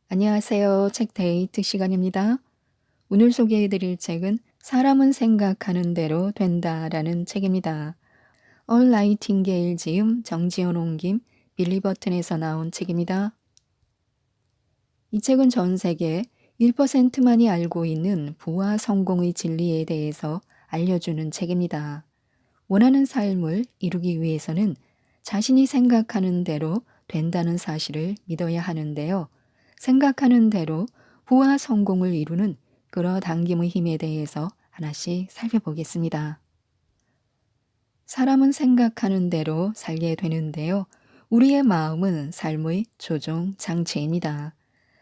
안녕하세요. 책 데이트 시간입니다. 오늘 소개해 드릴 책은 사람은 생각하는 대로 된다라는 책입니다. 얼 나이팅게일 지음, 정지연 옮김, 빌리 버튼에서 나온 책입니다. 이 책은 전 세계 1%만이 알고 있는 부와 성공의 진리에 대해서 알려주는 책입니다. 원하는 삶을 이루기 위해서는 자신이 생각하는 대로 된다는 사실을 믿어야 하는데요. 생각하는 대로 부와 성공을 이루는 끌어당김의 힘에 대해서 하나씩 살펴보겠습니다. 사람은 생각하는 대로 살게 되는데요. 우리의 마음은 삶의 조종 장치입니다.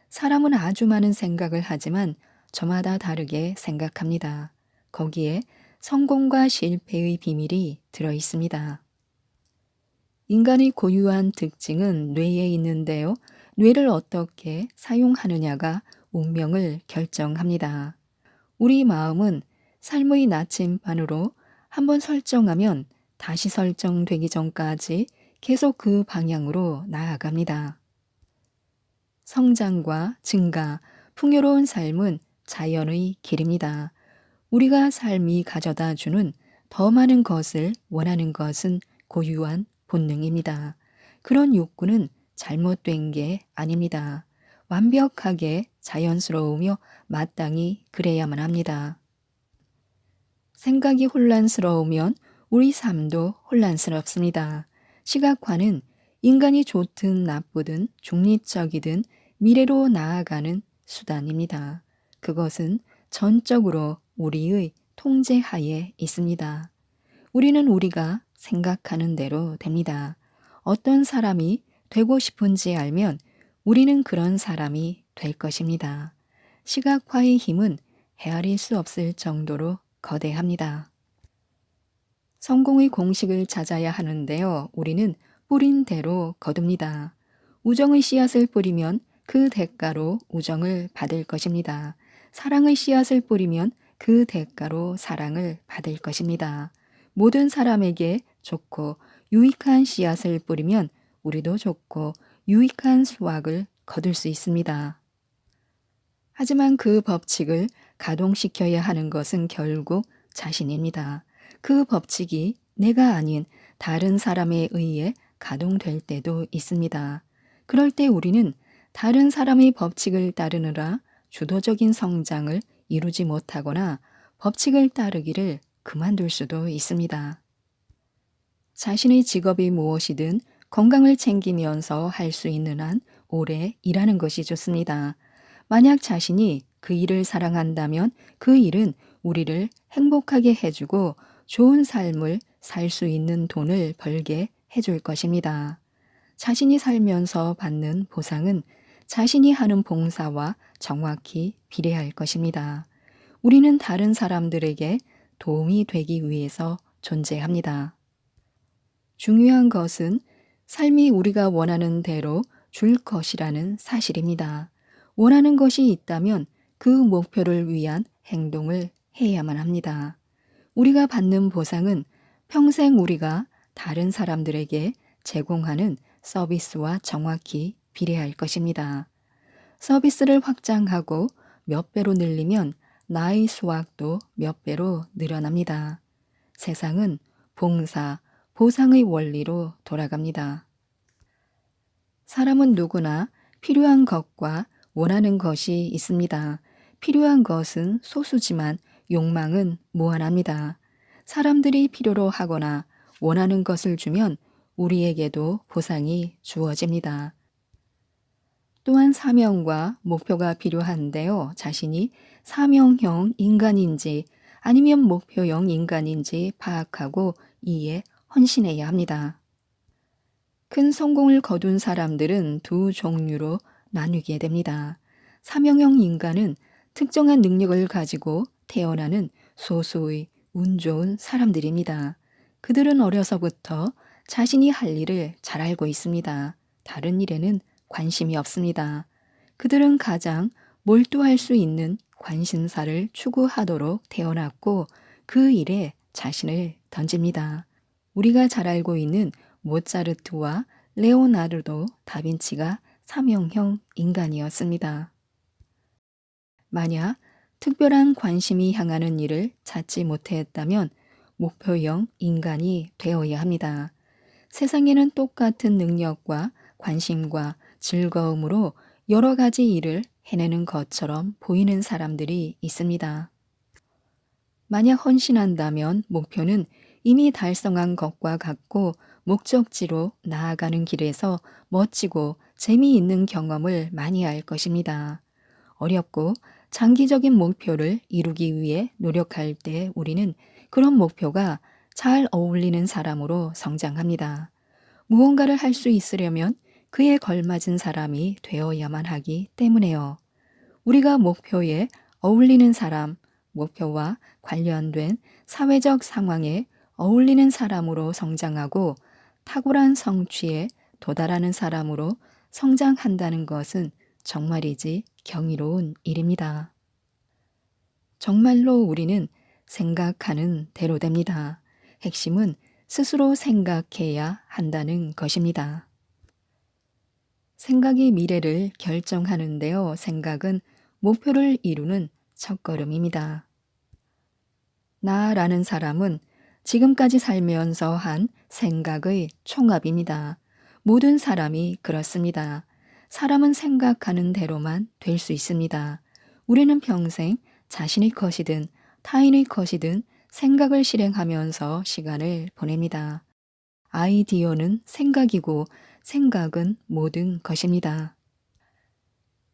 사람은 아주 많은 생각을 하지만 저마다 다르게 생각합니다. 거기에 성공과 실패의 비밀이 들어 있습니다. 인간의 고유한 특징은 뇌에 있는데요. 뇌를 어떻게 사용하느냐가 운명을 결정합니다. 우리 마음은 삶의 나침반으로 한번 설정하면 다시 설정되기 전까지 계속 그 방향으로 나아갑니다. 성장과 증가, 풍요로운 삶은 자연의 길입니다. 우리가 삶이 가져다 주는 더 많은 것을 원하는 것은 고유한 본능입니다. 그런 욕구는 잘못된 게 아닙니다. 완벽하게 자연스러우며 마땅히 그래야만 합니다. 생각이 혼란스러우면 우리 삶도 혼란스럽습니다. 시각화는 인간이 좋든 나쁘든 중립적이든 미래로 나아가는 수단입니다. 그것은 전적으로 우리의 통제하에 있습니다. 우리는 우리가 생각하는 대로 됩니다. 어떤 사람이 되고 싶은지 알면 우리는 그런 사람이 될 것입니다. 시각화의 힘은 헤아릴 수 없을 정도로 거대합니다. 성공의 공식을 찾아야 하는데요. 우리는 뿌린 대로 거둡니다. 우정의 씨앗을 뿌리면 그 대가로 우정을 받을 것입니다. 사랑의 씨앗을 뿌리면 그 대가로 사랑을 받을 것입니다. 모든 사람에게 좋고 유익한 씨앗을 뿌리면 우리도 좋고 유익한 수확을 거둘 수 있습니다. 하지만 그 법칙을 가동시켜야 하는 것은 결국 자신입니다. 그 법칙이 내가 아닌 다른 사람에 의해 가동될 때도 있습니다. 그럴 때 우리는 다른 사람의 법칙을 따르느라 주도적인 성장을 이루지 못하거나 법칙을 따르기를 그만둘 수도 있습니다. 자신의 직업이 무엇이든 건강을 챙기면서 할 수 있는 한 오래 일하는 것이 좋습니다. 만약 자신이 그 일을 사랑한다면 그 일은 우리를 행복하게 해주고 좋은 삶을 살 수 있는 돈을 벌게 해줄 것입니다. 자신이 살면서 받는 보상은 자신이 하는 봉사와 정확히 비례할 것입니다. 우리는 다른 사람들에게 도움이 되기 위해서 존재합니다. 중요한 것은 삶이 우리가 원하는 대로 줄 것이라는 사실입니다. 원하는 것이 있다면 그 목표를 위한 행동을 해야만 합니다. 우리가 받는 보상은 평생 우리가 다른 사람들에게 제공하는 서비스와 정확히 비례할 것입니다. 서비스를 확장하고 몇 배로 늘리면 나의 수확도 몇 배로 늘어납니다. 세상은 봉사, 보상의 원리로 돌아갑니다. 사람은 누구나 필요한 것과 원하는 것이 있습니다. 필요한 것은 소수지만 욕망은 무한합니다. 사람들이 필요로 하거나 원하는 것을 주면 우리에게도 보상이 주어집니다. 또한 사명과 목표가 필요한데요. 자신이 사명형 인간인지 아니면 목표형 인간인지 파악하고 이에 헌신해야 합니다. 큰 성공을 거둔 사람들은 두 종류로 나뉘게 됩니다. 사명형 인간은 특정한 능력을 가지고 태어나는 소수의 운 좋은 사람들입니다. 그들은 어려서부터 자신이 할 일을 잘 알고 있습니다. 다른 일에는 관심이 없습니다. 그들은 가장 몰두할 수 있는 관심사를 추구하도록 태어났고 그 일에 자신을 던집니다. 우리가 잘 알고 있는 모차르트와 레오나르도 다빈치가 사명형 인간이었습니다. 만약 특별한 관심이 향하는 일을 찾지 못했다면 목표형 인간이 되어야 합니다. 세상에는 똑같은 능력과 관심과 즐거움으로 여러 가지 일을 해내는 것처럼 보이는 사람들이 있습니다. 만약 헌신한다면 목표는 이미 달성한 것과 같고 목적지로 나아가는 길에서 멋지고 재미있는 경험을 많이 할 것입니다. 어렵고 장기적인 목표를 이루기 위해 노력할 때 우리는 그런 목표가 잘 어울리는 사람으로 성장합니다. 무언가를 할 수 있으려면 그에 걸맞은 사람이 되어야만 하기 때문에요. 우리가 목표에 어울리는 사람, 목표와 관련된 사회적 상황에 어울리는 사람으로 성장하고 탁월한 성취에 도달하는 사람으로 성장한다는 것은 정말이지 경이로운 일입니다. 정말로 우리는 생각하는 대로 됩니다. 핵심은 스스로 생각해야 한다는 것입니다. 생각이 미래를 결정하는데요. 생각은 목표를 이루는 첫걸음입니다. 나라는 사람은 지금까지 살면서 한 생각의 총합입니다. 모든 사람이 그렇습니다. 사람은 생각하는 대로만 될 수 있습니다. 우리는 평생 자신의 것이든 타인의 것이든 생각을 실행하면서 시간을 보냅니다. 아이디어는 생각이고 생각은 모든 것입니다.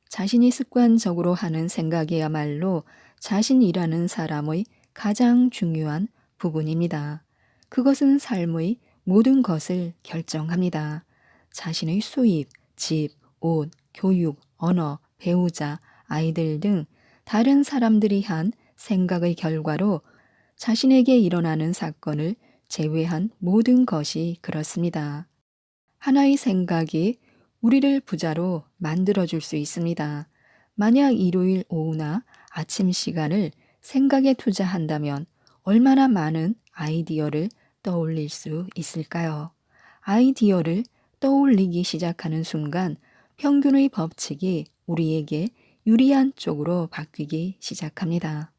자신이 습관적으로 하는 생각이야말로 자신이라는 사람의 가장 중요한 부분입니다. 그것은 삶의 모든 것을 결정합니다. 자신의 수입, 집, 옷, 교육, 언어, 배우자, 아이들 등 다른 사람들이 한 생각의 결과로 자신에게 일어나는 사건을 제외한 모든 것이 그렇습니다. 하나의 생각이 우리를 부자로 만들어줄 수 있습니다. 만약 일요일 오후나 아침 시간을 생각에 투자한다면 얼마나 많은 아이디어를 떠올릴 수 있을까요? 아이디어를 떠올리기 시작하는 순간 평균의 법칙이 우리에게 유리한 쪽으로 바뀌기 시작합니다.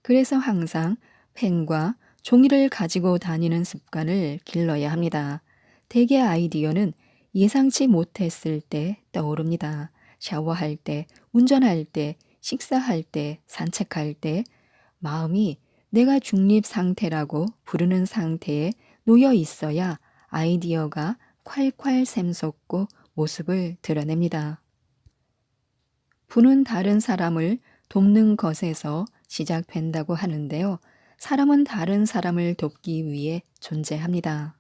그래서 항상 펜과 종이를 가지고 다니는 습관을 길러야 합니다. 대개 아이디어는 예상치 못했을 때 떠오릅니다. 샤워할 때, 운전할 때, 식사할 때, 산책할 때, 마음이 내가 중립 상태라고 부르는 상태에 놓여 있어야 아이디어가 콸콸 샘솟고 모습을 드러냅니다. 부는 다른 사람을 돕는 것에서 시작된다고 하는데요. 사람은 다른 사람을 돕기 위해 존재합니다.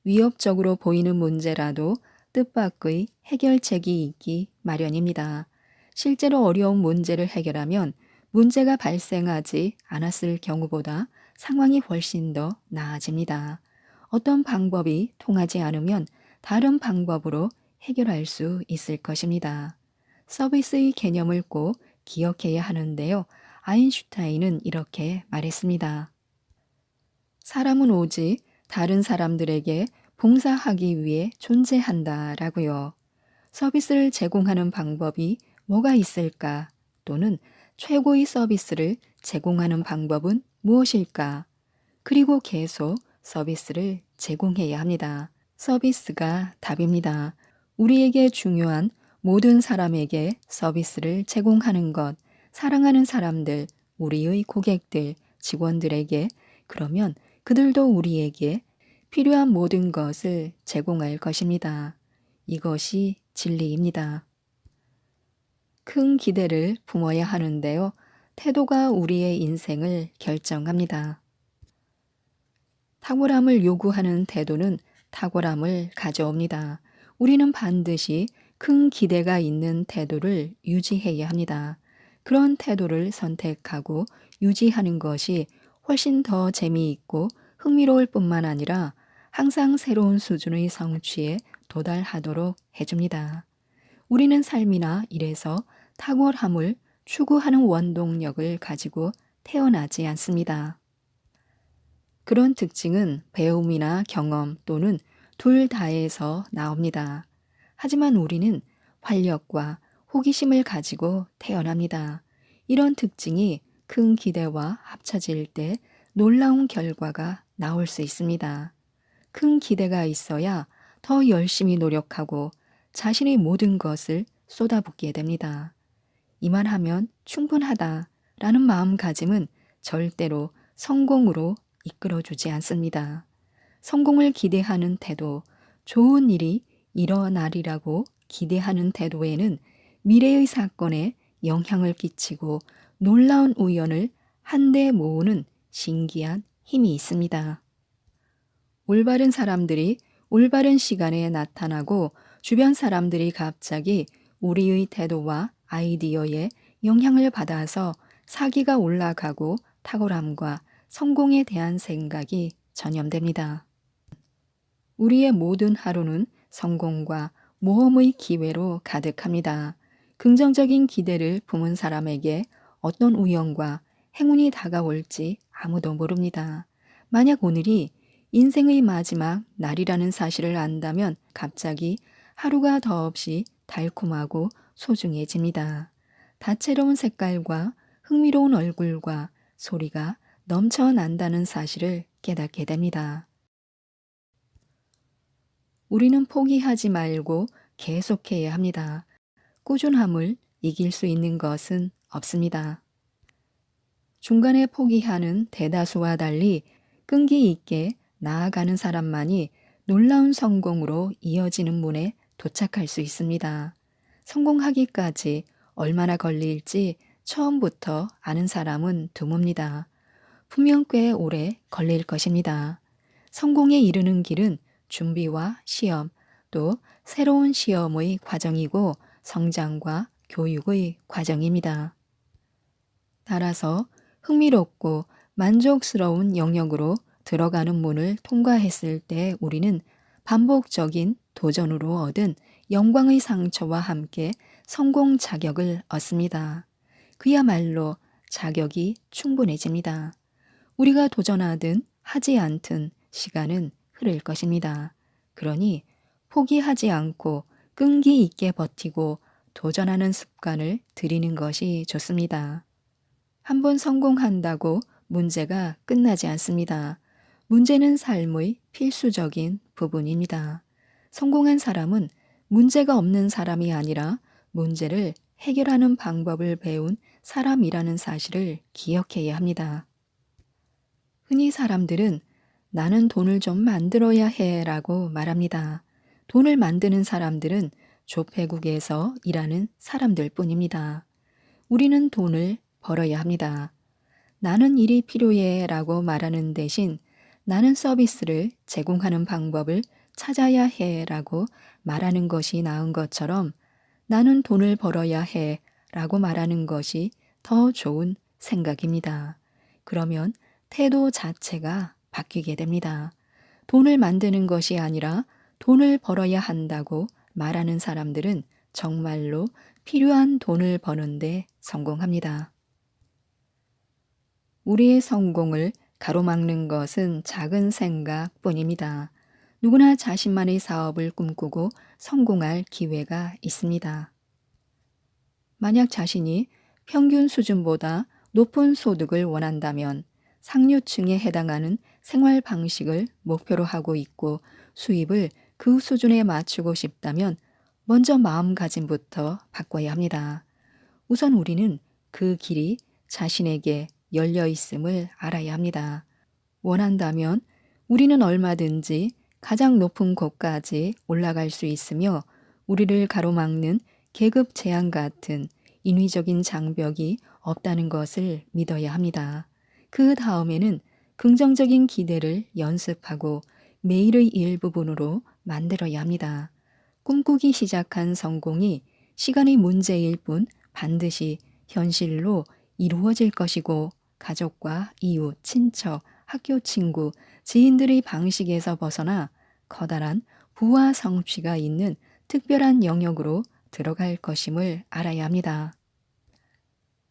위협적으로 보이는 문제라도 뜻밖의 해결책이 있기 마련입니다. 실제로 어려운 문제를 해결하면 문제가 발생하지 않았을 경우보다 상황이 훨씬 더 나아집니다. 어떤 방법이 통하지 않으면 다른 방법으로 해결할 수 있을 것입니다. 서비스의 개념을 꼭 기억해야 하는데요. 아인슈타인은 이렇게 말했습니다. 사람은 오직 다른 사람들에게 봉사하기 위해 존재한다라고요. 서비스를 제공하는 방법이 뭐가 있을까? 또는 최고의 서비스를 제공하는 방법은 무엇일까? 그리고 계속 서비스를 제공해야 합니다. 서비스가 답입니다. 우리에게 중요한 모든 사람에게 서비스를 제공하는 것, 사랑하는 사람들, 우리의 고객들, 직원들에게 그러면 그들도 우리에게 필요한 모든 것을 제공할 것입니다. 이것이 진리입니다. 큰 기대를 품어야 하는데요. 태도가 우리의 인생을 결정합니다. 탁월함을 요구하는 태도는 탁월함을 가져옵니다. 우리는 반드시 큰 기대가 있는 태도를 유지해야 합니다. 그런 태도를 선택하고 유지하는 것이 훨씬 더 재미있고 흥미로울 뿐만 아니라 항상 새로운 수준의 성취에 도달하도록 해줍니다. 우리는 삶이나 일에서 탁월함을 추구하는 원동력을 가지고 태어나지 않습니다. 그런 특징은 배움이나 경험 또는 둘 다에서 나옵니다. 하지만 우리는 활력과 호기심을 가지고 태어납니다. 이런 특징이 큰 기대와 합쳐질 때 놀라운 결과가 나올 수 있습니다. 큰 기대가 있어야 더 열심히 노력하고 자신의 모든 것을 쏟아붓게 됩니다. 이만하면 충분하다라는 마음가짐은 절대로 성공으로 이끌어주지 않습니다. 성공을 기대하는 태도, 좋은 일이 일어나리라고 기대하는 태도에는 미래의 사건에 영향을 끼치고 놀라운 우연을 한데 모으는 신기한 힘이 있습니다. 올바른 사람들이 올바른 시간에 나타나고 주변 사람들이 갑자기 우리의 태도와 아이디어에 영향을 받아서 사기가 올라가고 탁월함과 성공에 대한 생각이 전염됩니다. 우리의 모든 하루는 성공과 모험의 기회로 가득합니다. 긍정적인 기대를 품은 사람에게 어떤 우연과 행운이 다가올지 아무도 모릅니다. 만약 오늘이 인생의 마지막 날이라는 사실을 안다면 갑자기 하루가 더없이 달콤하고 소중해집니다. 다채로운 색깔과 흥미로운 얼굴과 소리가 넘쳐난다는 사실을 깨닫게 됩니다. 우리는 포기하지 말고 계속해야 합니다. 꾸준함을 이길 수 있는 것은 없습니다. 중간에 포기하는 대다수와 달리 끈기 있게 나아가는 사람만이 놀라운 성공으로 이어지는 문에 도착할 수 있습니다. 성공하기까지 얼마나 걸릴지 처음부터 아는 사람은 드뭅니다. 분명 꽤 오래 걸릴 것입니다. 성공에 이르는 길은 준비와 시험, 또 새로운 시험의 과정이고 성장과 교육의 과정입니다. 따라서 흥미롭고 만족스러운 영역으로 들어가는 문을 통과했을 때 우리는 반복적인 도전으로 얻은 영광의 상처와 함께 성공 자격을 얻습니다. 그야말로 자격이 충분해집니다. 우리가 도전하든 하지 않든 시간은 흐를 것입니다. 그러니 포기하지 않고 끈기 있게 버티고 도전하는 습관을 들이는 것이 좋습니다. 한번 성공한다고 문제가 끝나지 않습니다. 문제는 삶의 필수적인 부분입니다. 성공한 사람은 문제가 없는 사람이 아니라 문제를 해결하는 방법을 배운 사람이라는 사실을 기억해야 합니다. 흔히 사람들은 나는 돈을 좀 만들어야 해 라고 말합니다. 돈을 만드는 사람들은 조폐국에서 일하는 사람들 뿐입니다. 우리는 돈을 벌어야 합니다. 나는 일이 필요해 라고 말하는 대신 나는 서비스를 제공하는 방법을 찾아야 해 라고 말하는 것이 나은 것처럼 나는 돈을 벌어야 해 라고 말하는 것이 더 좋은 생각입니다. 그러면 태도 자체가 바뀌게 됩니다. 돈을 만드는 것이 아니라 돈을 벌어야 한다고 말하는 사람들은 정말로 필요한 돈을 버는데 성공합니다. 우리의 성공을 가로막는 것은 작은 생각뿐입니다. 누구나 자신만의 사업을 꿈꾸고 성공할 기회가 있습니다. 만약 자신이 평균 수준보다 높은 소득을 원한다면 상류층에 해당하는 생활 방식을 목표로 하고 있고 수입을 그 수준에 맞추고 싶다면 먼저 마음가짐부터 바꿔야 합니다. 우선 우리는 그 길이 자신에게 열려 있음을 알아야 합니다. 원한다면 우리는 얼마든지 가장 높은 곳까지 올라갈 수 있으며 우리를 가로막는 계급 제한 같은 인위적인 장벽이 없다는 것을 믿어야 합니다. 그 다음에는 긍정적인 기대를 연습하고 매일의 일부분으로 만들어야 합니다. 꿈꾸기 시작한 성공이 시간의 문제일 뿐 반드시 현실로 이루어질 것이고 가족과 이웃, 친척, 학교 친구, 지인들의 방식에서 벗어나 커다란 부와 성취가 있는 특별한 영역으로 들어갈 것임을 알아야 합니다.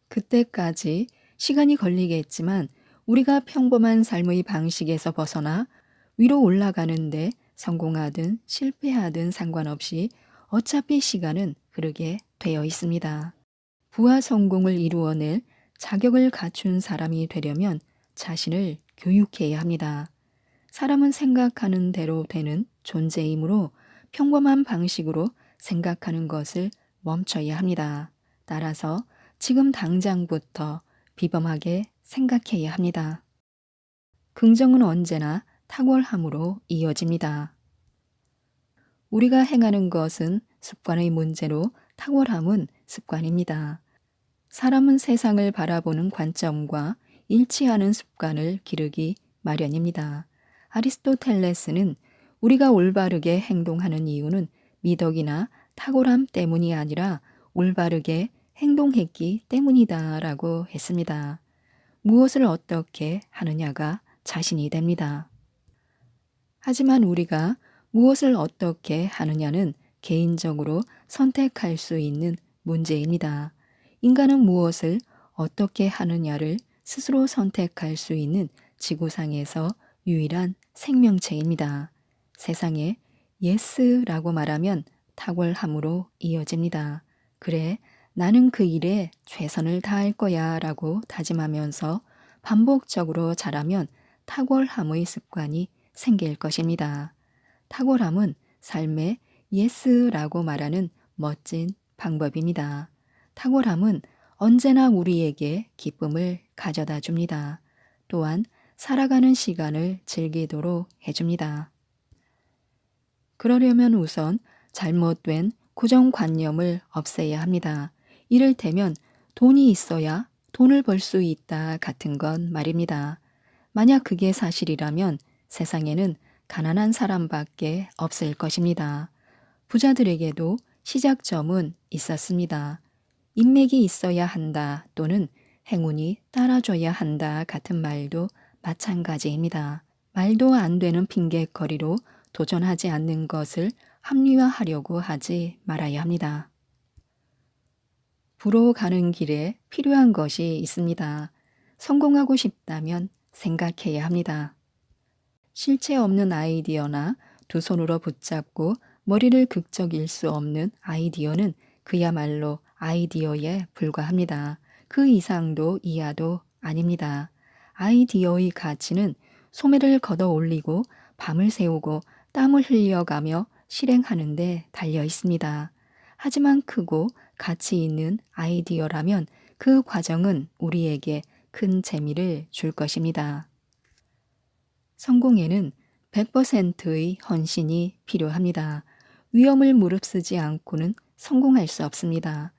그때까지 시간이 걸리겠지만 우리가 평범한 삶의 방식에서 벗어나 위로 올라가는데 성공하든 실패하든 상관없이 어차피 시간은 흐르게 되어 있습니다. 부와 성공을 이루어낼 자격을 갖춘 사람이 되려면 자신을 교육해야 합니다. 사람은 생각하는 대로 되는 존재이므로 평범한 방식으로 생각하는 것을 멈춰야 합니다. 따라서 지금 당장부터 비범하게 생각해야 합니다. 긍정은 언제나 탁월함으로 이어집니다. 우리가 행하는 것은 습관의 문제로 탁월함은 습관입니다. 사람은 세상을 바라보는 관점과 일치하는 습관을 기르기 마련입니다. 아리스토텔레스는 우리가 올바르게 행동하는 이유는 미덕이나 탁월함 때문이 아니라 올바르게 행동했기 때문이다라고 했습니다. 무엇을 어떻게 하느냐가 자신이 됩니다. 하지만 우리가 무엇을 어떻게 하느냐는 개인적으로 선택할 수 있는 문제입니다. 인간은 무엇을 어떻게 하느냐를 스스로 선택할 수 있는 지구상에서 유일한 생명체입니다. 세상에 예스라고 말하면 탁월함으로 이어집니다. 그래, 나는 그 일에 최선을 다할 거야 라고 다짐하면서 반복적으로 잘하면 탁월함의 습관이 생길 것입니다. 탁월함은 삶에 예스라고 말하는 멋진 방법입니다. 탁월함은 언제나 우리에게 기쁨을 가져다 줍니다. 또한 살아가는 시간을 즐기도록 해줍니다. 그러려면 우선 잘못된 고정관념을 없애야 합니다. 이를테면 돈이 있어야 돈을 벌 수 있다 같은 건 말입니다. 만약 그게 사실이라면 세상에는 가난한 사람밖에 없을 것입니다. 부자들에게도 시작점은 있었습니다. 인맥이 있어야 한다 또는 행운이 따라줘야 한다 같은 말도 마찬가지입니다. 말도 안 되는 핑계거리로 도전하지 않는 것을 합리화하려고 하지 말아야 합니다. 부로 가는 길에 필요한 것이 있습니다. 성공하고 싶다면 생각해야 합니다. 실체 없는 아이디어나 두 손으로 붙잡고 머리를 극적일 수 없는 아이디어는 그야말로 아이디어에 불과합니다. 그 이상도 이하도 아닙니다. 아이디어의 가치는 소매를 걷어 올리고 밤을 새우고 땀을 흘려가며 실행하는 데 달려 있습니다. 하지만 크고 가치 있는 아이디어라면 그 과정은 우리에게 큰 재미를 줄 것입니다. 성공에는 100%의 헌신이 필요합니다. 위험을 무릅쓰지 않고는 성공할 수 없습니다.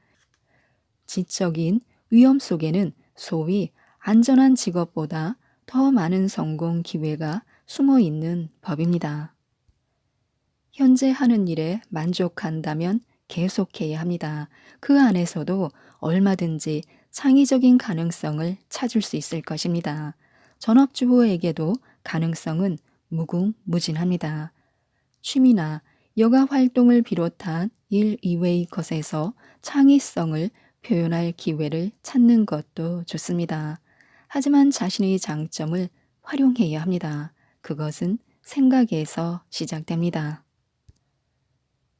지적인 위험 속에는 소위 안전한 직업보다 더 많은 성공 기회가 숨어 있는 법입니다. 현재 하는 일에 만족한다면 계속해야 합니다. 그 안에서도 얼마든지 창의적인 가능성을 찾을 수 있을 것입니다. 전업주부에게도 가능성은 무궁무진합니다. 취미나 여가 활동을 비롯한 일 이외의 것에서 창의성을 표현할 기회를 찾는 것도 좋습니다. 하지만 자신의 장점을 활용해야 합니다. 그것은 생각에서 시작됩니다.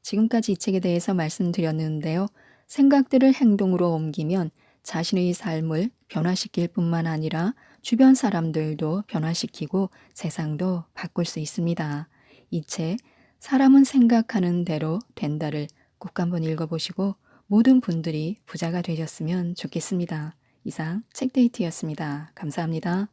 지금까지 이 책에 대해서 말씀드렸는데요. 생각들을 행동으로 옮기면 자신의 삶을 변화시킬 뿐만 아니라 주변 사람들도 변화시키고 세상도 바꿀 수 있습니다. 이 책, 사람은 생각하는 대로 된다를 꼭 한번 읽어보시고 모든 분들이 부자가 되셨으면 좋겠습니다. 이상 책데이트였습니다. 감사합니다.